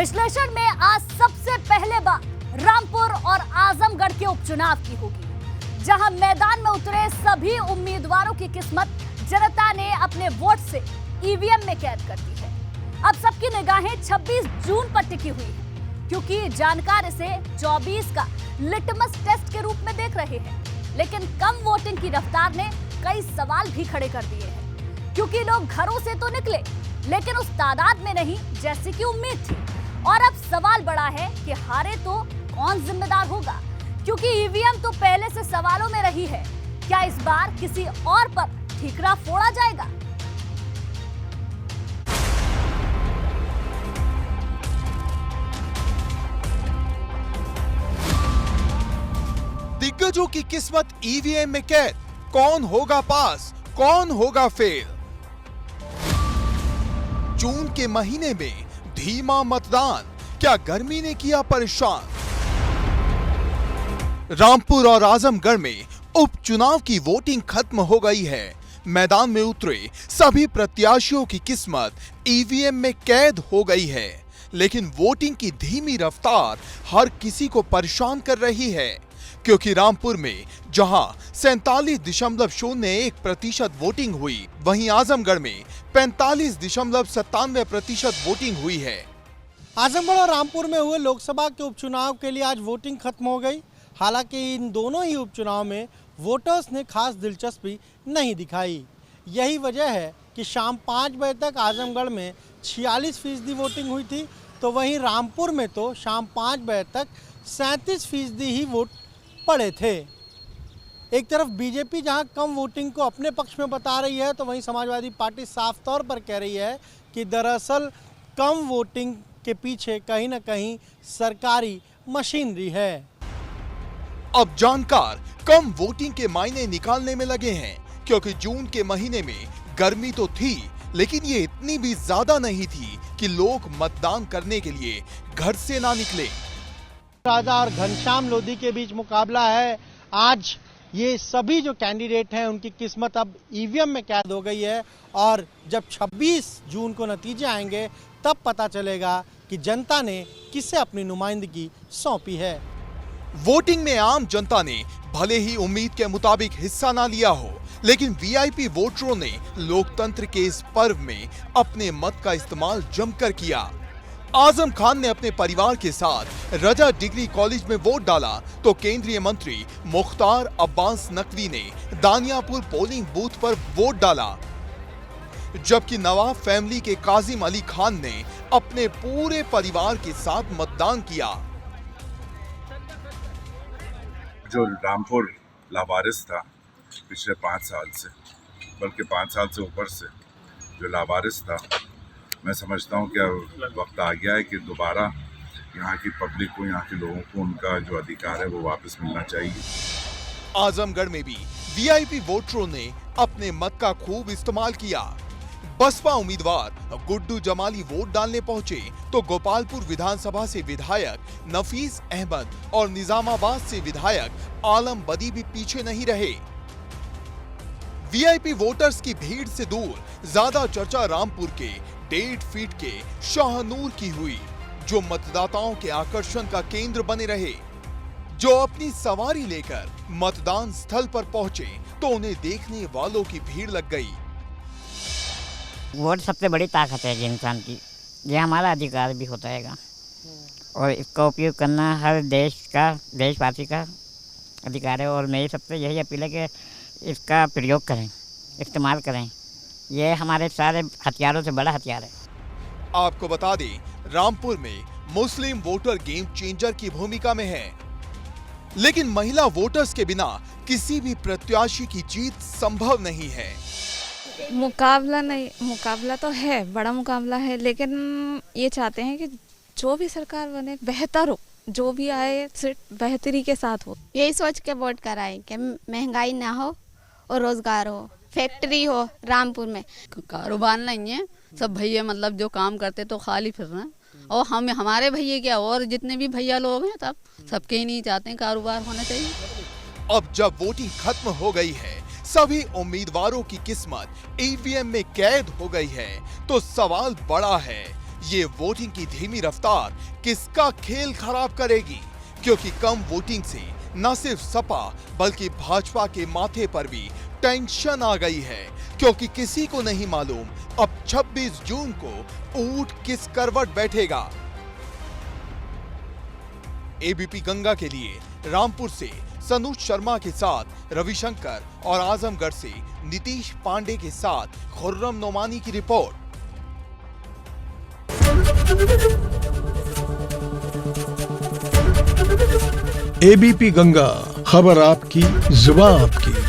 विश्लेषण में आज सबसे पहले बात रामपुर और आजमगढ़ के उपचुनाव की होगी, जहां मैदान में उतरे सभी उम्मीदवारों की किस्मत जनता ने अपने वोट से ईवीएम में कैद कर दी है। अब सबकी निगाहें 26 जून पर टिकी हुई है, क्योंकि जानकार इसे 24 का लिटमस टेस्ट के रूप में देख रहे हैं। लेकिन कम वोटिंग की रफ्तार ने कई सवाल भी खड़े कर दिए हैं, क्योंकि लोग घरों से तो निकले लेकिन उस तादाद में नहीं जैसी कि उम्मीद थी। और अब सवाल बड़ा है कि हारे तो कौन जिम्मेदार होगा, क्योंकि ईवीएम तो पहले से सवालों में रही है। क्या इस बार किसी और पर ठीकरा फोड़ा जाएगा? दिग्गजों की किस्मत ईवीएम में कैद, कौन होगा पास, कौन होगा फेल। जून के महीने में धीमा मतदान, क्या गर्मी ने किया परेशान? रामपुर और आजमगढ़ में उपचुनाव की वोटिंग खत्म हो गई है। मैदान में उतरे सभी प्रत्याशियों की किस्मत ईवीएम में कैद हो गई है। लेकिन वोटिंग की धीमी रफ्तार हर किसी को परेशान कर रही है, क्योंकि रामपुर में जहां 47.01% वोटिंग हुई, वहीं आजमगढ़ में 45.97% वोटिंग हुई है। आजमगढ़ और रामपुर में हुए लोकसभा के उपचुनाव के लिए आज वोटिंग खत्म हो गई। हालांकि इन दोनों ही उपचुनाव में वोटर्स ने खास दिलचस्पी नहीं दिखाई। यही वजह है कि शाम 5 बजे तक आजमगढ़ में 46% वोटिंग हुई थी, तो वहीं रामपुर में तो शाम 5 बजे तक 37% ही वोट पड़े थे। एक तरफ बीजेपी जहां कम वोटिंग को अपने पक्ष में बता रही है, तो वहीं समाजवादी पार्टी साफ तौर पर कह रही है कि दरअसल कम वोटिंग के पीछे कहीं ना कहीं सरकारी मशीनरी है। अब जानकार कम वोटिंग के मायने निकालने में लगे हैं, क्योंकि जून के महीने में गर्मी तो थी, लेकिन ये इतनी भी ज्यादा नहीं थी कि लोग मतदान करने के लिए घर से ना निकले। राजा और घनश्याम लोधी के बीच मुकाबला है। आज ये सभी जो कैंडिडेट हैं उनकी किस्मत अब ईवीएम में कैद हो गई है, और जब 26 जून को नतीजे आएंगे तब पता चलेगा कि जनता ने किसे अपनी नुमाइंदगी सौंपी है। वोटिंग में आम जनता ने भले ही उम्मीद के मुताबिक हिस्सा ना लिया हो, लेकिन वीआईपी वोटरों ने लोकतंत्र के इस पर्व में अपने मत का इस्तेमाल जमकर किया। आजम खान ने अपने परिवार के साथ रजा डिग्री कॉलेज में वोट डाला, तो केंद्रीय मंत्री मुख्तार अब्बास नकवी ने दानियापुर पोलिंग बूथ पर वोट डाला, जबकि नवाब फैमिली के काजिम अली खान ने अपने पूरे परिवार के साथ मतदान किया। जो रामपुर लावारिस था पिछले 5 साल से, बल्कि 5 साल से ऊपर से जो लावारिस था, मैं समझता हूँ कि अब वक्त आ गया है कि दोबारा यहाँ की पब्लिक को, यहाँ के लोगों को उनका जो अधिकार है वो वापस मिलना चाहिए। आजमगढ़ में भी वीआईपी वोटरों ने अपने मत का खूब इस्तेमाल किया। बसपा उम्मीदवार गुड्डू जमाली वोट डालने पहुंचे, तो गोपालपुर विधानसभा से विधायक नफीस अहमद और निजामाबाद से विधायक आलम बदी भी पीछे नहीं रहे। वीआईपी वोटर्स की भीड़ से दूर ज्यादा चर्चा रामपुर के 1.5 फीट के शाहनूर की हुई, जो मतदाताओं के आकर्षण का केंद्र बने रहे। जो अपनी सवारी लेकर मतदान स्थल पर पहुंचे, तो उन्हें देखने वालों की भीड़ लग गई। वोट सबसे बड़ी ताकत है इंसान की, ये हमारा अधिकार भी होता है, और इसका उपयोग करना हर देशवासी का अधिकार है। और मेरी सबसे यही अपील है कि इसका प्रयोग करें, इस्तेमाल करें। ये हमारे सारे हथियारों से बड़ा हथियार है। आपको बता दें, रामपुर में मुस्लिम वोटर गेम चेंजर की भूमिका में है, लेकिन महिला वोटर्स के बिना किसी भी प्रत्याशी की जीत संभव नहीं है। मुकाबला तो है, बड़ा मुकाबला है, लेकिन ये चाहते हैं कि जो भी सरकार बने बेहतर हो, जो भी आए सिर्फ बेहतरी के साथ हो। यही सोच के वोट कराएं कि महंगाई ना हो और रोजगार हो, फैक्ट्री हो रामपुर में। कारोबार नहीं है, सब भैया मतलब जो काम करते तो खाली फिर रहे हैं, और हमारे भैया क्या और जितने भी भैया लोग हैं तब सबके ही नहीं चाहते हैं कारोबार होना चाहिए। अब जब वोटिंग खत्म हो गई है, सभी उम्मीदवारों की किस्मत ईवीएम में कैद हो गई है, तो सवाल बड़ा है, ये वोटिंग की धीमी रफ्तार किसका खेल खराब करेगी, क्योंकि कम वोटिंग से न सिर्फ सपा बल्कि भाजपा के माथे पर भी टेंशन आ गई है, क्योंकि किसी को नहीं मालूम अब 26 जून को ऊंट किस करवट बैठेगा। एबीपी गंगा के लिए रामपुर से सनूज शर्मा के साथ रविशंकर और आजमगढ़ से नीतीश पांडे के साथ खुर्रम नोमानी की रिपोर्ट। एबीपी गंगा, खबर आपकी, जुबान आपकी।